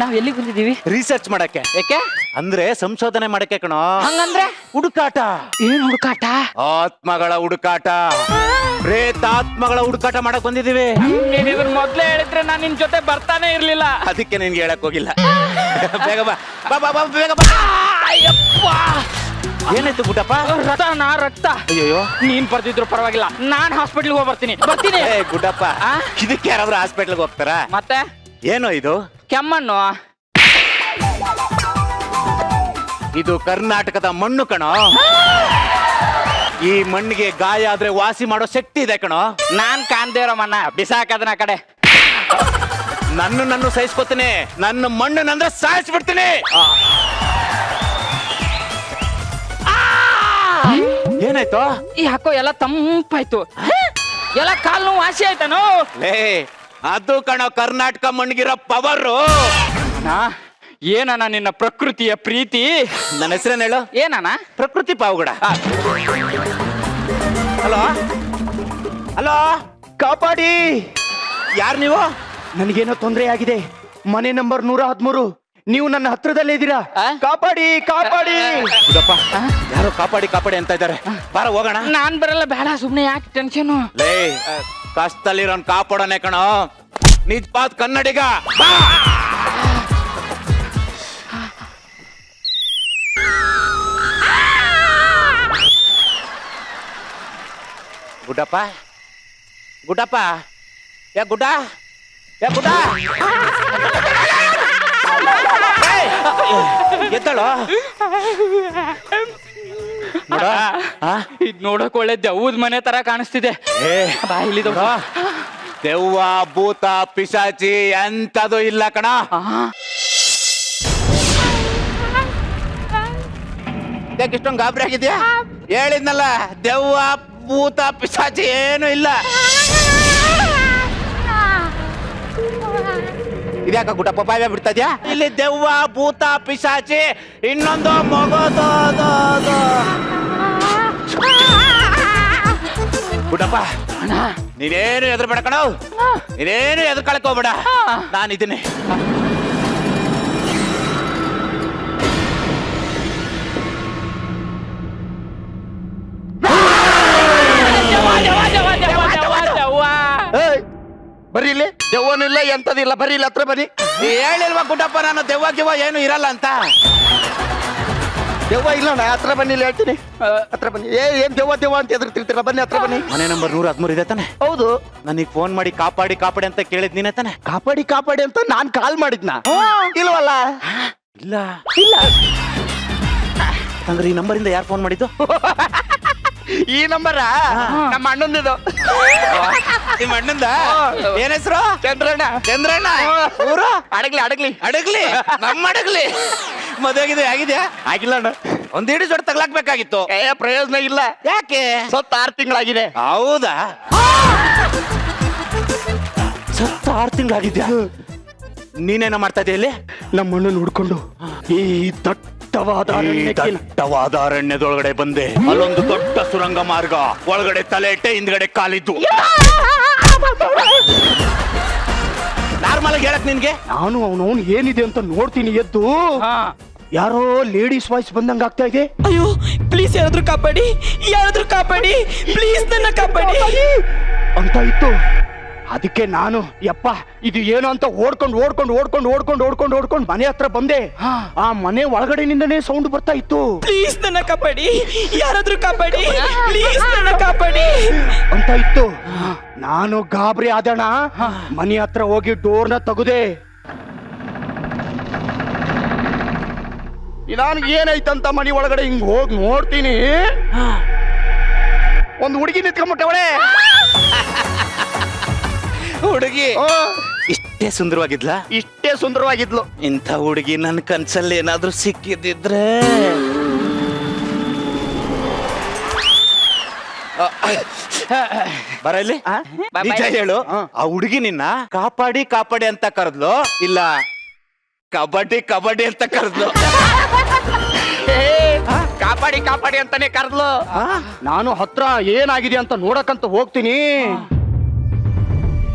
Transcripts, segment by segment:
ನಾವ್ ಎಲ್ಲಿಗೆ ಬಂದಿದೀವಿ? ರಿಸರ್ಚ್ ಮಾಡಕ್ಕೆ. ಯಾಕೆ? ಅಂದ್ರೆ ಸಂಶೋಧನೆ ಮಾಡಕ್ಕೆ ಕಣೋ. ಹಂಗಂದ್ರೆ ಹುಡುಕಾಟ. ಏನ್ ಹುಡುಕಾಟ? ಆತ್ಮಗಳ ಹುಡುಕಾಟ, ಪ್ರೇತಾತ್ಮಗಳ ಹುಡುಕಾಟ ಮಾಡಕ್ ಬಂದಿದೀವಿ. ನೀನ್ ಇದನ್ನ ಮೊದ್ಲೇ ಹೇಳಿದ್ರೆ ನಾನ್ ನಿನ್ ಜೊತೆ ಬರ್ತಾನೆ ಇರ್ಲಿಲ್ಲ. ಅದಕ್ಕೆ ನಿನ್ಗೆ ಹೇಳಕ್ ಹೋಗಿಲ್ಲ. ಬೇಗ ಬಾ ಬಾ ಬಾ ಬಾ ಬೇಗ ಬಾ. ಅಯ್ಯಪ್ಪ, ಏನಾಯ್ತು ಗುಡ್ಡಪ್ಪ? ರಕ್ತ. ಅಯ್ಯೋ, ನೀನ್ ಬರ್ದಿದ್ರು ಪರವಾಗಿಲ್ಲ, ನಾನ್ ಹಾಸ್ಪಿಟ್ಲ್ಗೆ ಹೋಗಿ ಬರ್ತೀನಿ. ಏ ಗುಡ್ಡಪ್ಪ, ಇದಕ್ಕೆ ಯಾರಾದ್ರೂ ಹಾಸ್ಪಿಟ್ಲ್ಗೆ ಹೋಗ್ತಾರಾ? ಮತ್ತೆ ಏನೋ ಇದು? ಕೆಮ್ಮಣ್ಣು. ಇದು ಕರ್ನಾಟಕದ ಮಣ್ಣು ಕಣೋ. ಈ ಮಣ್ಣಿಗೆ ಗಾಯ ಆದ್ರೆ ವಾಸಿ ಮಾಡೋ ಶಕ್ತಿ ಇದೆ ಕಣೋ. ನಾನ್ ಕಾಣ್ದೇ ಇರೋ ಮಣ್ಣ ಬಿಸಾಕದನ ಕಡೆ. ನನ್ನ ಸಹಿಸ್ಕೊತೀನಿ, ನನ್ನ ಮಣ್ಣನ್ನಂದ್ರೆ ಸಾಯಿಸ್ಬಿಡ್ತೀನಿ. ಏನಾಯ್ತು? ಯಾಕೋ ಎಲ್ಲ ತಂಪಾಯ್ತು. ಎಲ್ಲ ಕಾಲ್ ನೋವು ವಾಸಿ ಆಯ್ತಾನು. ಲೇ, ಅದು ಕಣೋ ಕರ್ನಾಟಕ ಮಣ್ಣಿಗಿರೋ ಪವರು. ಏನಣ್ಣ ನಿನ್ನ ಪ್ರಕೃತಿಯ ಪ್ರೀತಿ? ನನ್ನ ಹೆಸರೇನು ಹೇಳು? ಏನಣ್ಣ? ಪ್ರಕೃತಿ ಪಾವುಗಡ. ಹಲೋ ಹಲೋ, ಕಾಪಾಡಿ. ಯಾರು ನೀವು? ನನಗೇನೋ ತೊಂದರೆ ಆಗಿದೆ. ಮನೆ ನಂಬರ್ 113. ನೀವು ನನ್ನ ಹತ್ರದಲ್ಲೇ ಇದ್ದೀರಾ? ಆ? ಕಾಪಾಡಿ ಕಾಪಾಡಿ. ಗುಡಪ್ಪ, ಯಾರೋ ಕಾಪಾಡಿ ಕಾಪಾಡಿ ಅಂತ ಇದ್ದಾರೆ. ಬಾರ ಹೋಗೋಣ. ನಾನ್ ಬರಲ್ಲ, ಬೇಡ, ಸುಮ್ನೆ ಯಾಕೆ ಟೆನ್ಷನ್? ಲೇ, ಕಷ್ಟದಲ್ಲಿರೋನ್ ಕಾಪಾಡೋನೆ ಕಣೋ, ನಿಜವಾದ ಕನ್ನಡಿಗ. ಬಾ. ಗುಡ್ಡಪ್ಪ, ಗುಡ್ಡಪ್ಪ, ಯಾ ಗುಡ್ಡ, ಯಾ ಗುಡ್ಡ, ಎದ್ದಳು. ಇದ್ ನೋಡಕ್ ಒಳ್ಳೆ ದೆವ್ವದ ಮನೆ ತರ ಕಾಣಿಸ್ತಿದೆ. ಬಾ ಇಲ್ಲಿ. ದೆವ್ವ, ಭೂತ, ಪಿಶಾಚಿ ಎಂತದು ಇಲ್ಲ ಕಣ. ಯಾಕೆ ಇಷ್ಟೊಂದು ಗಾಬರಿ ಆಗಿದ್ಯಾ? ಹೇಳಿದ್ನಲ್ಲ, ದೆವ್ವ, ಭೂತ, ಪಿಶಾಚಿ ಏನು ಇಲ್ಲ. ಇದ್ಯಾಕ ಗುಡ್ಡಪ್ಪ ಬಾಯ ಬಿಡ್ತಾ ಇದ್ಯಾ? ಇಲ್ಲಿ ದೆವ್ವ, ಭೂತ, ಪಿಶಾಚಿ, ಇನ್ನೊಂದು ಮಗೋದು. ಗುಡ್ಡಪ್ಪ, ನೀನೇನು ಎದುರು ಬೇಡ ಕಣ, ನೀನೇನು ಎದುರ್ಕೊಳಕ್ ಹೋಗ್ಬೇಡ, ನಾನಿದ್ದೀನಿ. ಬರ್ರಿ ಇಲ್ಲಿ. ದೆವ್ವನೂ ಇಲ್ಲ, ಎಂತದಿಲ್ಲ. ಬರ್ರಿ ಇಲ್ಲಿ, ಹತ್ರ ಬನ್ನಿ. ಹೇಳಿಲ್ವಾ ಗುಡ್ಡಪ್ಪ, ನಾನು ದೆವ್ವ ಗಿವ್ವ ಏನು ಇರಲ್ಲ ಅಂತ. ದೆವ್ವ ಇಲ್ಲ, ನಾ ಹತ್ರ ಬನ್ನಿ, ಇಲ್ಲಿ ಹೇಳ್ತೀನಿ. ಹತ್ರ ಬನ್ನಿ. ಏನ್ ದೆವ್ವ ಅಂತ ಎದುರ್ತಿರ್ತೀರ? ಬನ್ನಿ, ಹತ್ರ ಬನ್ನಿ. ಮನೆ ನಂಬರ್ 113 ಇದೆ ತಾನೆ? ಹೌದು. ನನಗೆ ಫೋನ್ ಮಾಡಿ ಕಾಪಾಡಿ ಕಾಪಾಡಿ ಅಂತ ಕೇಳಿದ್ ನೀನೇ ತಾನೆ? ಕಾಪಾಡಿ ಅಂತ ನಾನ್ ಕಾಲ್ ಮಾಡಿದ್ನ? ಇಲ್ವಲ್ಲ. ಇಲ್ಲ ಇಲ್ಲ. ಅಂದ್ರೆ ಈ ನಂಬರಿಂದ ಯಾರು ಫೋನ್ ಮಾಡಿದ್ದು? ಈ ನಂಬರ ನಮ್ಮ ಅಣ್ಣಂದಿದು. ನಿಮ್ಮ ಅಣ್ಣಂದ? ಏನ್ ಹೆಸರು? ಚಂದ್ರಣ್ಣ. ಚಂದ್ರಣ್ಣ. ಊರು? ಅಡಗ್ಲಿ. ನಮ್ಮ ಅಡಗ್ಲಿ. ಮದುವೆ ಆಗಿದ್ಯಾ? ಆಗಿಲ್ಲ ಅಣ್ಣ. ಒಂದಿಡಿ ಜೋಡಿ ತಗ್ಲಾಕ್ಬೇಕಾಗಿತ್ತು. ಪ್ರಯೋಜನ ಇಲ್ಲ. ಯಾಕೆ? ಸತ್ತ 6 ತಿಂಗಳಾಗಿದೆ. ಹೌದಾ? ಸತ್ತ 6 ತಿಂಗಳಾಗಿದ್ಯಾ? ನೀನೇನ ಮಾಡ್ತಾ ಇದೆಯಾ ಇಲ್ಲಿ? ನಮ್ಮ ಅಣ್ಣನ ಹುಡ್ಕೊಂಡು ಈ ದಟ್ಟವಾದ ಅರಣ್ಯದೊಳಗಡೆ ಬಂದೆ. ಅಲ್ಲೊಂದು ದೊಡ್ಡ ಸುರಂಗ ಮಾರ್ಗ, ಒಳಗಡೆ ತಲೆ ಇಟ್ಟೆ, ಹಿಂದ್ಗಡೆ ಕಾಲಿದ್ದು. ನಾರ್ಮಲ್ ಆಗಿ ಹೇಳಕ್ ನಿನ್ಗೆ? ನಾನು ಅವನವನು ಏನಿದೆ ಅಂತ ನೋಡ್ತೀನಿ. ಎದ್ದು ಯಾರೋ ಲೇಡೀಸ್ ವಾಯ್ಸ್ ಬಂದಂಗ ಆಗ್ತಾ ಇದೆ. ಅಯ್ಯೋ ಪ್ಲೀಸ್ ಯಾರಾದ್ರೂ ಕಾಪಾಡಿ ಪ್ಲೀಸ್ ನನ್ನ ಕಾಪಾಡಿ ಅಂತ ಇತ್ತು. ಅದಕ್ಕೆ ನಾನು ಯಪ್ಪ ಇದು ಏನು ಅಂತ ಓಡ್ಕೊಂಡು ಮನೆ ಹತ್ರ ಬಂದೆ. ಆ ಮನೆ ಒಳಗಡೆನಿಂದನೇ ಸೌಂಡ್ ಬರ್ತಾ ಇತ್ತು. ಪ್ಲೀಸ್ ನನ್ನ ಕಾಪಾಡಿ, ಯಾರಾದ್ರೂ ಕಾಪಾಡಿ, ಪ್ಲೀಸ್ ನನ್ನ ಕಾಪಾಡಿ ಅಂತ ಇತ್ತು. ನಾನು ಗಾಬರಿ ಆದಣ, ಮನೆ ಹತ್ರ ಹೋಗಿ ಡೋರ್ನ ತೆಗೆದೆ. ನಾನು ಏನಾಯ್ತಂತ ಮನೆ ಒಳಗಡೆ ಹಿಂಗ್ ಹೋಗಿ ನೋಡ್ತೀನಿ, ಒಂದು ಹುಡುಗಿ ನಿಂತ್ಕೊಂಡ್ಬಿಟ್ಟವಳೆ. ಹುಡುಗಿ ಇಷ್ಟೇ ಸುಂದರವಾಗಿದ್ಲಾ? ಇಷ್ಟೇ ಸುಂದರವಾಗಿದ್ಲು. ಇಂಥ ಹುಡುಗಿ ನನ್ನ ಕನ್ಸಲ್ಲಿ ಏನಾದ್ರೂ ಸಿಕ್ಕಿದ್ರೆ ಬರ ಇಲ್ಲಿ. ನಿಜ ಹೇಳು, ಆ ಹುಡುಗಿ ನಿನ್ನ ಕಾಪಾಡಿ ಕಾಪಾಡಿ ಅಂತ ಕರೆದ್ಲು, ಇಲ್ಲ ಕಬಡ್ಡಿ ಅಂತ ಕರೆದ್ಲು? ಕಾಪಾಡಿ ಅಂತಾನೆ ಕರೆದ್ಲು. ನಾನು ಹತ್ರ ಏನಾಗಿದೆ ಅಂತ ನೋಡಕಂತ ಹೋಗ್ತೀನಿ,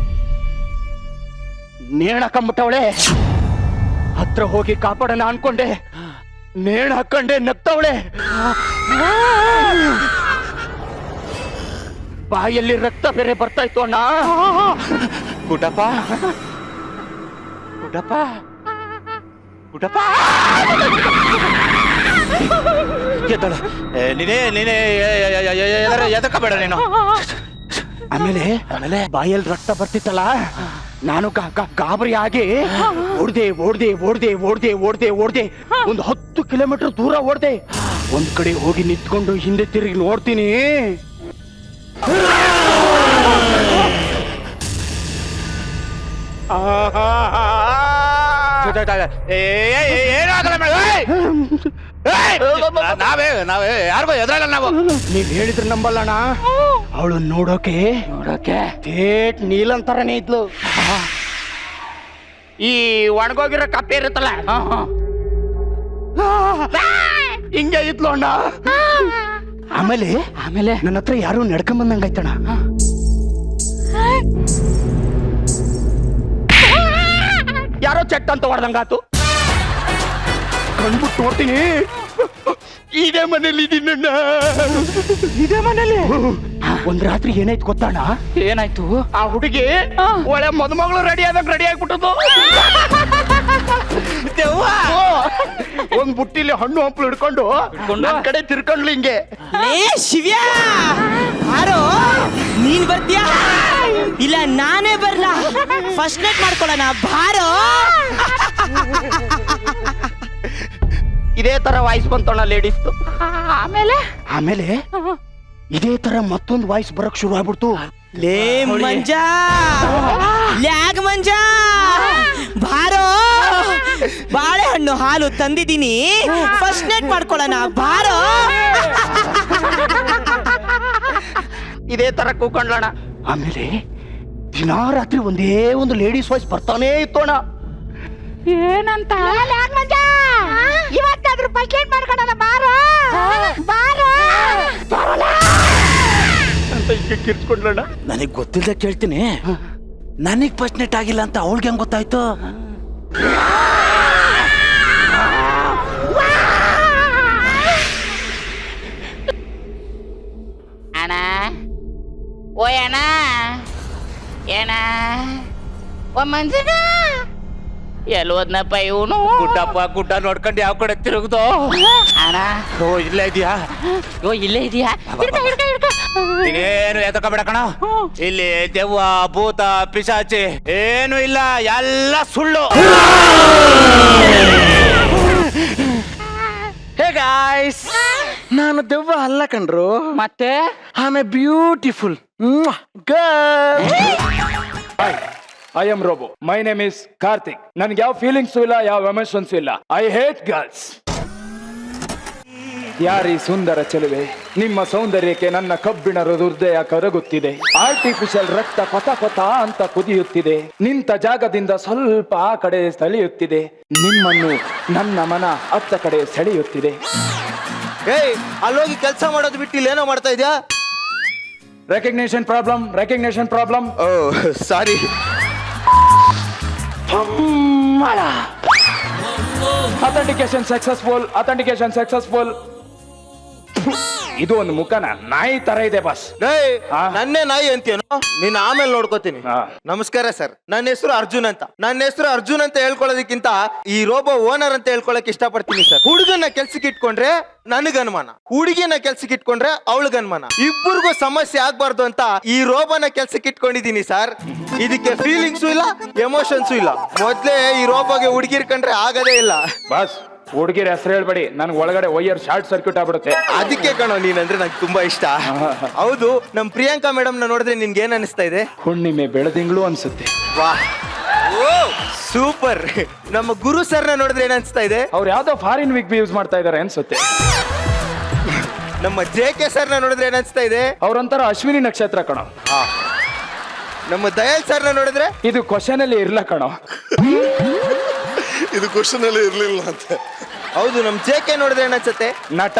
ನೇಣಕಂಬಿಟ್ಟವಳೆ. ಹತ್ರ ಹೋಗಿ ಕಾಪಾಡೋಣ ಅನ್ಕೊಂಡೆ, ನೇಣು ಹಾಕೊಂಡೆ ನಗ್ತಾವಳೆ. ಬಾಯಲ್ಲಿ ರಕ್ತ ಬೇರೆ ಬರ್ತಾ ಇತ್ತು ಅಣ್ಣ. ಗುಡ್ಡಪ್ಪ ಗುಡ್ಡಪ್ಪ ಗುಡ್ಡಪ್ಪ ಎದ್ದಳು. ನೀನೇ ಎದಕ್ಕಬೇಡ ನೀನು. ಆಮೇಲೆ ಬಾಯಲ್ಲಿ ರಕ್ತ ಬರ್ತಿತ್ತಲ್ಲ, ನಾನು ಗಾಬರಿ ಆಗಿ ಓಡ್ದೆ ಒಂದು 10 ಕಿಲೋಮೀಟರ್ ದೂರ ಓಡ್ದೆ. ಒಂದ್ ಕಡೆ ಹೋಗಿ ನಿಂತ್ಕೊಂಡು ಹಿಂದೆ ತಿರುಗಿ ನೋಡ್ತೀನಿ, ನಾವೇ ಯಾರಿಗೋ ಎದ್ರಲ್ಲ ನಾವು. ನೀವ್ ಹೇಳಿದ್ರೆ ನಂಬಲ್ಲಣ್ಣ, ಅವಳು ನೋಡೋಕೆ ಥೇಟ್ ನೀಲನ್ ತರನೇ ಇದ್ಲು. ಈ ಒಣಗೋಗಿರೋ ಕಪ್ಪೆ ಇರುತ್ತಲ್ಲ, ಹಿಂಗೆ ಇದ್ಲು ಅಣ್ಣ. ಆಮೇಲೆ ನನ್ನ ಹತ್ರ ಯಾರು ನಡ್ಕೊಂಡ್ ಬಂದಂಗಾಯ್ತಣ್ಣ. ಯಾರೋ ಚೆಟ್ ಅಂತ ಹೊಡೆದಂಗಾತು. ಕಣ್ಬಿಟ್ಟು ನೋಡ್ತೀನಿ, ಇದೇ ಮನೇಲಿ ಇದೀನಣ್ಣ. ಇದೇ ಮನೇಲಿ ಒಂದ್ ರಾತ್ರಿ ಏನಾಯ್ತು ಗೊತ್ತಣ್ಣ? ಏನಾಯ್ತು? ಆ ಹುಡುಗಿ ಒಳ್ಳೆ ಮದುಮಗಳು ರೆಡಿ ಆಗ್ಬಿಟ್ಟದು. ಒಂದ್ ಬುಟ್ಟಿಲಿ ಹಣ್ಣು ಹಂಪಲು ಹಿಡ್ಕೊಂಡು ನನ್ ಕಡೆ ತಿರ್ಕೊಂಡ್ಲು ಹಿಂಗೆ. ಲೇ ಶಿವ್ಯಾ, ಯಾರೋ ನೀನ್ ಬರ್ತೀಯಾ ಇಲ್ಲ ನಾನೇ ಬರ್ಲಾ? ಫಸ್ಟ್ ನೈಟ್ ಮಾಡ್ಕೊಳ್ಳೋಣ ಬಾರೋ. ಇದೇ ತರ ವಾಯ್ಸ್ ಬಂತಣ್ಣ ಲೇಡೀಸ್. ಆಮೇಲೆ ಇದೇ ತರ ಮತ್ತೊಂದು ವಾಯ್ಸ್ ಬರಕ್ ಶುರು ಆಗ್ಬಿಡ್ತು. ಲೇ ಮಂಜಾ, ಲ್ಯಾಗ್ ಮಂಜಾ, ಬಾರೋ, ಬಾಳೆಹಣ್ಣು ಹಾಲು ತಂದಿದ್ದೀನಿ, ಫಸ್ಟ್ ನೈಟ್ ಮಾಡ್ಕೊಳ್ಳೋಣ ಬಾರೋ. ಇದೇ ತರ ಕೂಕೊಂಡ್ಲಣ್ಣ. ಆಮೇಲೆ ದಿನಾ ರಾತ್ರಿ ಒಂದೇ ಒಂದು ಲೇಡೀಸ್ ವಾಯ್ಸ್ ಬರ್ತಾನೇ ಇತ್ತೋಣ. ಏನಂತ? ಇವತ್ತಾದ್ರೂ ಫಸ್ಟ್ ನೈಟ್ ಮಾಡ್ಕೊಳ್ಳೋಣ ಬಾರೋ ಅಂತ ಹಿಂಗೆ ಕಿರ್ಚ್ಕೊಂಡ್ಲಣ್ಣ. ನನಗ್ ಗೊತ್ತಿಲ್ಲದೆ ಕೇಳ್ತೀನಿ, ನನಗ್ ಫಸ್ಟ್ ನೈಟ್ ಆಗಿಲ್ಲ ಅಂತ ಅವಳಿಗೆ ಹೆಂಗ್ ಗೊತ್ತಾಯ್ತು? ಅಣ್ಣ, ಓಯ್ ಅಣ್ಣ, ಏನ ಓ ಮಂಜನ ಎಲ್ಲೋದ್ನಪ್ಪ ಇವನು? ಗುಡ್ಡ ನೋಡ್ಕೊಂಡು ಯಾವ ಕಡೆ ತಿರುಗ್ದು? ಅಣ್ಣ, ಓ ಇಲ್ಲೇ ಇದೆಯಾ? ಇಲ್ಲೇ ಇದೆಯಾ? ನೀನೇನು ಎದಕಬೇಡ ಕಣ. ಇಲ್ಲಿ ದೆವ್ವ ಭೂತ ಪಿಶಾಚಿ ಏನು ಇಲ್ಲ, ಎಲ್ಲ ಸುಳ್ಳು. ಹೇ ಗಾಯ್ಸ್, ನಾನು ದೆವ್ವ ಅಲ್ಲ ಕಣ್ರು. ಮತ್ತೆ I am A beautiful girl. I am Robo. My name is Karthik. ನನಗೆ ಯಾವ ಫೀಲಿಂಗ್ಸ್ ಇಲ್ಲ, ಯಾವ ಎಮೋಷನ್ಸ್ ಇಲ್ಲ. I hate girls. ಯಾರಿ ಸುಂದರ ಚೆಲುವೆ, ನಿಮ್ಮ ಸೌಂದರ್ಯಕ್ಕೆ ನನ್ನ ಕಬ್ಬಿಣ ಹೃದಯ ಕರಗುತ್ತಿದೆ. ಆರ್ಟಿಫಿಷಿಯಲ್ ರಕ್ತ ಕೊತ ಕೊತ ಅಂತ ಕುದಿಯುತ್ತಿದೆ. ನಿಂತ ಜಾಗದಿಂದ ಸ್ವಲ್ಪ ಆ ಕಡೆ ಸೆಳೆಯುತ್ತಿದೆ. ನಿಮ್ಮನ್ನು ನನ್ನ ಮನ ಅತ್ತ ಕಡೆ ಸೆಳೆಯುತ್ತಿದೆ. ಏಯ್, ಅಲ್ಲೋಗಿ ಕೆಲಸ ಮಾಡೋದು ಬಿಟ್ಟು ಇಲ್ಲಿ ಏನೋ ಮಾಡ್ತಾ ಇದ್ಯಾ? Recognition problem. Oh sorry. Authentication successful. ಇದು ಒಂದು ಮುಖನ ನಾಯಿ ತರ ಇದೆ ಬಾಸ್. ನನ್ನೇ ನಾಯಿ ಅಂತೀನೋ? ನಿನ್ನ ಆಮೇಲೆ ನೋಡ್ಕೋತೀನಿ. ಹಾ. ನಮಸ್ಕಾರ ಸರ್, ನನ್ನ ಹೆಸರು ಅರ್ಜುನ್ ಅಂತ ಹೇಳ್ಕೊಳ್ಳೋದಕ್ಕಿಂತ ಈ ರೋಬೋ ಓನರ್ ಅಂತ ಹೇಳ್ಕೊಳಕ್ ಇಷ್ಟಪಡ್ತೀನಿ ಸರ್. ಹುಡುಗನ ಕೆಲ್ಸಕ್ಕೆ ಇಟ್ಕೊಂಡ್ರೆ ನನಗ್ ಅನುಮಾನ, ಹುಡುಗಿನ ಕೆಲ್ಸಕ್ಕೆ ಇಟ್ಕೊಂಡ್ರೆ ಅವಳಿಗೆ ಅನುಮಾನ. ಇಬ್ಬರಿಗೂ ಸಮಸ್ಯೆ ಆಗ್ಬಾರ್ದು ಅಂತ ಈ ರೋಬೋನ ಕೆಲ್ಸಕ್ಕೆ ಇಟ್ಕೊಂಡಿದೀನಿ ಸರ್. ಇದಕ್ಕೆ ಫೀಲಿಂಗ್ಸು ಇಲ್ಲ, ಎಮೋಷನ್ಸು ಇಲ್ಲ. ಮೊದ್ಲೇ ಈ ರೋಬೋಗೆ ಹುಡುಗಿರ್ ಕಂಡ್ರೆ ಆಗದೇ ಇಲ್ಲ ಬಾಸ್. ಹುಡುಗಿರ ಹೆಸರು ಹೇಳ್ಬೇಡಿ, ನನ್ಗೆ ಒಳಗಡೆ ವೈಯರ್ ಶಾರ್ಟ್ ಸರ್ಕ್ಯೂಟ್ ಆಗ್ಬಿಡುತ್ತೆ. ಅದಕ್ಕೆ ಕಣೋ ನೀನಂದ್ರೆ ನಂಗೆ ತುಂಬಾ ಇಷ್ಟ. ಹೌದು, ನಮ್ ಪ್ರಿಯಾಂಕಾ ಮೇಡಮ್ ನ ನೋಡಿದ್ರೆ ನಿನ್ಗೆ ಏನ್ ಅನಿಸ್ತಾ ಇದೆ? ಹುಣ್ಣಿಮೆ ಬೆಳದಿಂಗಳು ಅನ್ಸುತ್ತೆ. ವಾಹ್, ಸೂಪರ್. ನಮ್ಮ ಗುರು ಸರ್ನ ನೋಡಿದ್ರೆ ಏನ್ ಅನ್ಸ್ತಾ ಇದೆ? ಅವ್ರು ಯಾವ್ದೋ ಫಾರಿನ್ ವಿಗ್ ಯೂಸ್ ಮಾಡ್ತಾ ಇದಾರೆ ಅನ್ಸುತ್ತೆ. ನಮ್ಮ JK ಸರ್ನ ನೋಡಿದ್ರೆ ಏನ್ ಅನ್ಸ್ತಾ ಇದೆ? ಅವ್ರೊಂಥರ ಅಶ್ವಿನಿ ನಕ್ಷತ್ರ ಕಣೋ. ನಮ್ಮ ದಯಾಲ್ ಸರ್ನ ನೋಡಿದ್ರೆ ಇದು ಕ್ವಶನ್ ಅಲ್ಲಿ ಇರ್ಲ ಕಣೋ. ಇದು ಕ್ವಶನ್ ಅಲ್ಲಿ ಇರ್ಲಿಲ್ಲ ಅಂತ. ಹೌದು, ನಮ್ JK ನೋಡಿದ್ರೆ ಏನ್ ಅನ್ಸುತ್ತೆ? ನಟ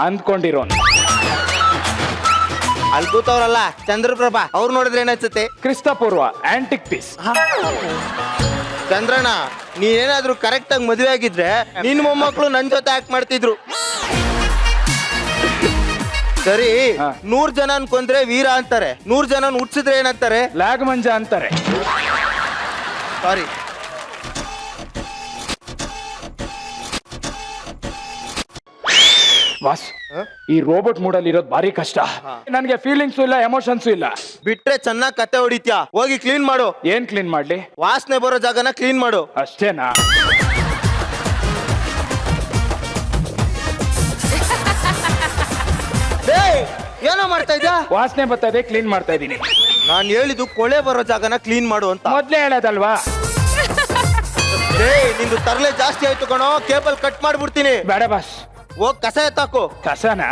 ಅಂದ್ಕೊಂಡಿರೋನ್. ಅಲ್ಲಿ ಕೂತವ್ರಲ್ಲ ಚಂದ್ರಪ್ರಭಾ, ಅವ್ರು ನೋಡಿದ್ರೆ ಏನ್ ಅನ್ಸುತ್ತೆ? ಕ್ರಿಸ್ತಪೂರ್ವ ಆಂಟಿಕ್ ಪೀಸ್. ಚಂದ್ರಣ್ಣ ನೀನೇನಾದ್ರೂ ಕರೆಕ್ಟ್ ಆಗಿ ಮದುವೆ ಆಗಿದ್ರೆ ನಿನ್ ಮೊಮ್ಮಕ್ಳು ನನ್ ಜೊತೆ ಆಕ್ಟ್ ಮಾಡ್ತಿದ್ರು. ಸರಿ, 100 ಜನನ್ ಕೊಂದ್ರೆ ವೀರ ಅಂತಾರೆ, 100 ಜನನ್ ಹುಟ್ಸಿದ್ರೆ ಏನಂತಾರೆ? ಲ್ಯಾಗ್ ಮಂಜ ಅಂತಾರೆ. ಸಾರಿ. ಬಾಸ್, ಈ ರೋಬೋಟ್ ಮೂಡಲ್ಲಿ ಇರೋದು ಭಾರಿ ಕಷ್ಟ. ನನ್ಗೆ ಫೀಲಿಂಗ್ಸು ಇಲ್ಲ, ಎಮೋಷನ್ಸು ಇಲ್ಲ. ಬಿಟ್ರೆ ಚೆನ್ನಾಗ್ ಕತೆ ಹೊಡಿತ್ಯಾ, ಹೋಗಿ ಕ್ಲೀನ್ ಮಾಡು. ಏನ್ ಕ್ಲೀನ್ ಮಾಡ್ಲಿ? ವಾಸನೆ ಬರೋ ಜಾಗನ ಕ್ಲೀನ್ ಮಾಡು. ಅಷ್ಟೇನಾ? ಏನೋ ಮಾಡ್ತಾ ಇದ್ಯಾ? ವಾಸನೆ ಬರ್ತಾ ಇದೆ, ಕ್ಲೀನ್ ಮಾಡ್ತಾ ಇದೀನಿ. ನಾನ್ ಹೇಳಿದ್ದು ಕೊಳೆ ಬರೋ ಜಾಗನ ಕ್ಲೀನ್ ಮಾಡು ಅಂತ. ಮೊದ್ಲೇ ಹೇಳೋದಲ್ವಾ? ನಿಂದು ತರಲೆ ಜಾಸ್ತಿ ಆಯ್ತು ಕಣೋ, ಕೇಬಲ್ ಕಟ್ ಮಾಡ್ಬಿಡ್ತೀನಿ. ಬೇಡ ಬಾಸ್. ಹೋಗ್ ಕಸ ಎತ್ತಾಕು. ಕಸನಾ?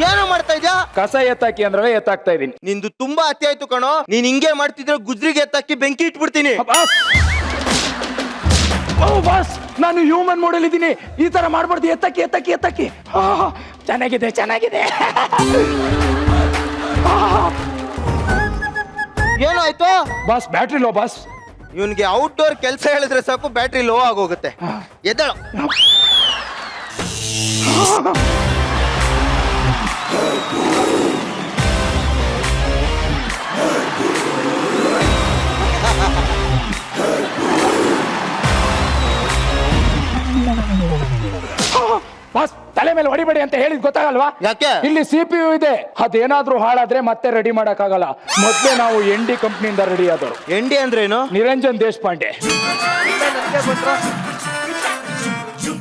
ಏನೋ ಮಾಡ್ತಾ ಇದ್ಯಾ? ಕಸ ಎತ್ತಾಕಿ ಅಂದ್ರೆ ಎತ್ತಾಕ್ತಾ ಇದೀನಿ. ನಿಂದು ತುಂಬಾ ಅತಿ ಆಯ್ತು ಕಣೋ. ನೀನ್ ಹಿಂಗೆ ಮಾಡ್ತಿದ್ರೆ ಗುಜ್ರಿಗೆ ಎತ್ತಾಕಿ ಬೆಂಕಿ ಇಟ್ಬಿಡ್ತೀನಿ. ಬಾಸ್, ಓ ಬಾಸ್, ನಾನು ಹ್ಯೂಮನ್ ಮೋಡಲ್ ಇದ್ದೀನಿ. ಈ ತರ ಮಾಡ್ಬಾರ್ದು. ಎತ್ತಕ್ಕಿ ಎತ್ತಕ್ಕಿ ಎತ್ತಕ್ಕಿ. ಚೆನ್ನಾಗಿದೆ ಚೆನ್ನಾಗಿದೆ. ಏನೋ ಆಯ್ತು? Boss, battery low boss. ಇವನ್ಗೆ ಔಟ್ಡೋರ್ ಕೆಲಸ ಹೇಳಿದ್ರೆ ಸಾಕು ಬ್ಯಾಟ್ರಿ ಲೋ ಆಗೋಗುತ್ತೆ. ಎದ್ದೇಳು. ಬಾಸ್, ತಲೆ ಮೇಲೆ ಹೊಡಿಬೇಡಿ ಅಂತ ಹೇಳಿದ್ ಗೊತ್ತಾಗಲ್ವಾ? ಯಾಕೆ? ಇಲ್ಲಿ CPU ಇದೆ. ಅದೇನಾದ್ರೂ ಹಾಳಾದ್ರೆ ಮತ್ತೆ ರೆಡಿ ಮಾಡಕ್ಕಾಗಲ್ಲ. ಮೊದ್ಲೇ ನಾವು ND ಕಂಪ್ನಿಯಿಂದ ರೆಡಿ ಆದವರು. ಎಂಡಿ ಅಂದ್ರೇನು? ನಿರಂಜನ್ ದೇಶಪಾಂಡೆ.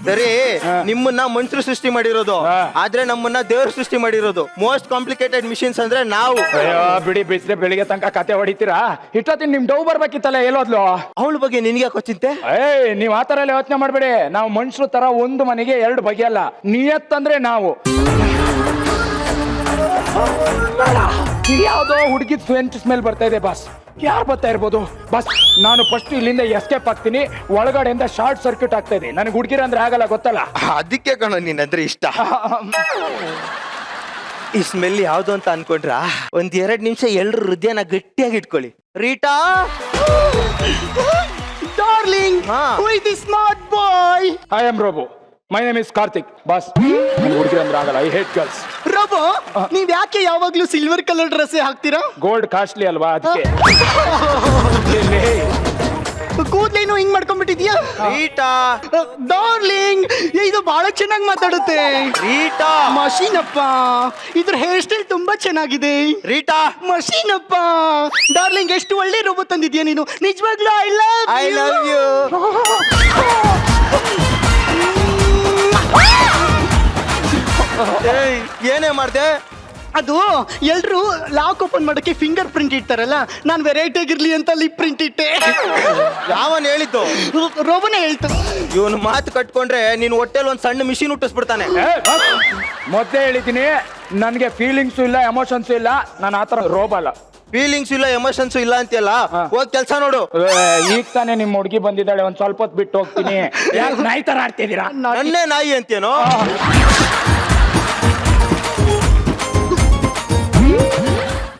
ಸರಿ, ನಿಮ್ಮನ್ನ ಮನುಷ್ಯರು ಸೃಷ್ಟಿ ಮಾಡಿರೋದು, ಆದ್ರೆ ನಮ್ಮನ್ನ ದೇವರು ಸೃಷ್ಟಿ ಮಾಡಿರೋದು. ಮೋಸ್ಟ್ ಕಾಂಪ್ಲಿಕೇಟೆಡ್ ಮಿಷಿನ್ಸ್ ಅಂದ್ರೆ ನಾವು. ಅಯ್ಯೋ ಬಿಡಿ, ಬಿಸ್ರೆ ಬೆಳಿಗ್ಗೆ ತನಕ ಕತೆ ಹೊಡಿತೀರಾ. ಇಷ್ಟೊತ್ತಿನ ನಿಮ್ ಡೌ ಬರ್ಬೇಕಿತ್ತಲ್ಲ, ಎಲ್ಲೋದ್ಲು? ಅವಳ ಬಗ್ಗೆ ನಿನ್ಗೆ ಯಾಕೋ ಚಿಂತೆ? ನೀವ್ ಆತರ ಎಲ್ಲ ಯೋಚನೆ ಮಾಡ್ಬೇಡಿ. ನಾವು ಮನುಷ್ಯರು ತರ ಒಂದು ಮನೆಗೆ 2 ಬಗೆಯಲ್ಲ. ನಿಯತ್ತಂದ್ರೆ ನಾವು. ಯಾವ್ದೋ ಹುಡುಗಿ ಸ್ವೆಂಟ್ ಸ್ಮೆಲ್ ಬರ್ತಾ ಇದೆ ಬಾಸ್. ಯಾರು ಬರ್ತಾ ಇರ್ಬೋದು ಬಾಸ್? ನಾನು ಫಸ್ಟ್ ಇಲ್ಲಿಂದ ಎಸ್ಕೇಪ್ ಆಗ್ತೀನಿ. ಒಳಗಡೆಯಿಂದ ಶಾರ್ಟ್ ಸರ್ಕ್ಯೂಟ್ ಆಗ್ತಾ ಇದೆ. ನನಗೆ ಹುಡುಗಿರ ಅಂದ್ರೆ ಆಗಲ್ಲ, ಗೊತ್ತಲ್ಲ? ಅದಕ್ಕೆ ಕಣೋ ನೀನಂದ್ರೆ ಇಷ್ಟ. ಈ ಸ್ಮೆಲ್ ಯಾವ್ದು ಅಂತ ಅನ್ಕೊಂಡ್ರ? 1-2 ನಿಮಿಷ ಎಲ್ರು ಹೃದಯನ ಗಟ್ಟಿಯಾಗಿ ಇಟ್ಕೊಳ್ಳಿ. Rita darling, who is the smart boy? I am robo. My name is Karthik. Boss, ನನಗೆ ಹುಡುಗಿರ ಅಂದ್ರೆ ಆಗಲ್ಲ. I hate girls. ರೋಬೋ, ನೀವ್ ಯಾಕೆ ಯಾವಾಗ್ಲೂ ಸಿಲ್ವರ್ ಕಲರ್ ಡ್ರೆಸ್ ಹಾಕ್ತೀರಾ? ಗೋಲ್ಡ್ ಕಾಸ್ಟ್ಲಿ ಅಲ್ವಾ, ಅದಕ್ಕೆ. ಕೂದ್ಲೇನು ಹಿಂಗ್ ಮಾಡ್ಕೊಂಡ್ಬಿಟ್ಟಿದ್ಯಾ? ರೀಟಾ ಡಾರ್ಲಿಂಗ್, ಇದು ಬಹಳ ಚೆನ್ನಾಗಿ ಮಾತಾಡುತ್ತೆ. ರೀಟಾ ಮಷೀನ್ ಅಪ್ಪ, ಇದ್ರ ಹೇರ್ ಸ್ಟೈಲ್ ತುಂಬಾ ಚೆನ್ನಾಗಿದೆ. ರೀಟಾ ಮಷೀನ್ ಅಪ್ಪ. ಡಾರ್ಲಿಂಗ್, ಎಷ್ಟು ಒಳ್ಳೆ ರೋಬೋ ತಂದಿದ್ಯಾ ನೀನು. ನಿಜವಾಗ್ಲೂ ಐ ಲವ್ ಯು. ಏನೇ ಮಾಡ್ದೆ? ಅದು ಎಲ್ರು ಲಾಕ್ ಓಪನ್ ಮಾಡಕ್ಕೆ ಫಿಂಗರ್ ಪ್ರಿಂಟ್ ಇಡ್ತಾರಲ್ಲ, ನಾನು ವೆರೈಟಿ ಆಗಿರ್ಲಿ ಅಂತ ಲಿಪ್ ಪ್ರಿಂಟ್ ಇಟ್ಟೆ. ಯಾವನ್ ಹೇಳಿದ್ದು? ರೋಬೋನೇ ಹೇಳ್ತು. ಇವನು ಮಾತು ಕಟ್ಕೊಂಡ್ರೆ ನೀನು ಹೊಟ್ಟೆಲ್ ಒಂದ್ ಸಣ್ಣ ಮಿಷಿನ್ ಹುಟ್ಟಿಸ್ಬಿಡ್ತಾನೆ. ಮೊದ್ಲೇ ಹೇಳಿದ್ದೀನಿ, ನನ್ಗೆ ಫೀಲಿಂಗ್ಸು ಇಲ್ಲ, ಎಮೋಷನ್ಸು ಇಲ್ಲ. ನಾನು ಆತರ ರೋಬಲ್ಲ. ಫೀಲಿಂಗ್ಸ್ ಇಲ್ಲ, ಎಮೋಷನ್ಸ್ ಇಲ್ಲ ಅಂತೆಲ್ಲ. ಹೋಗ್ ಕೆಲ್ಸ ನೋಡು. ಈಗ ತಾನೇ ನಿಮ್ ಹುಡುಗಿ ಬಂದಿದ್ದಾಳೆ, ಒಂದ್ ಸ್ವಲ್ಪ ಹೊತ್ತು ಬಿಟ್ಟು ಹೋಗ್ತೀನಿ. ಯಾಕೆ ನಾಯಿ ತರ ಆಡ್ತಿದ್ದೀರಾ? ನನ್ನೇ ನಾಯಿ ಅಂತೇನೋ?